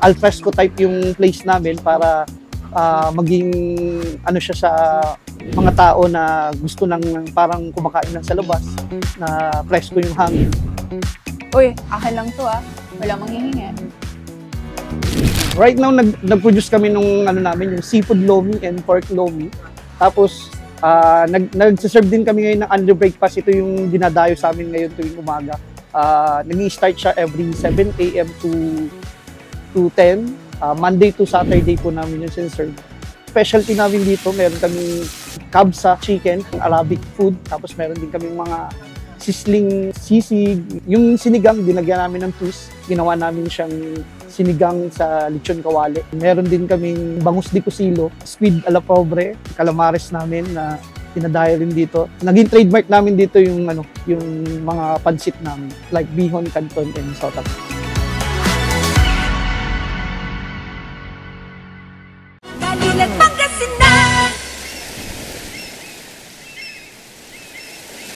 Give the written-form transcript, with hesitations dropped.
Al fresco type yung place namin para maging ano siya sa mga tao na gusto ng parang kumakain lang sa labas, na fresco yung hangin. Uy, akin lang to Wala manghihingi. Right now, nag-produce kami nung ano namin, yung seafood lomi and pork lomi. Tapos, nag-serve din kami ngayon ng under breakfast. Ito yung dinadayo sa amin ngayon tuwing umaga. Nag-i-start siya every 7 a.m. to 10. Monday to Saturday po namin yung sinserve. Specialty namin dito, meron kaming kabsa chicken, Arabic food. Tapos meron din kaming mga sizzling sisig. Yung sinigang, dinagyan namin ng twist. Ginawa namin siyang sinigang sa lechon kawali. Meron din kaming bangus de cocilo, squid a la pobre, calamares namin na tinadayo rin dito. Naging trademark namin dito yung mga pansit namin, like bihon, canton, and sotag. Pangasinan!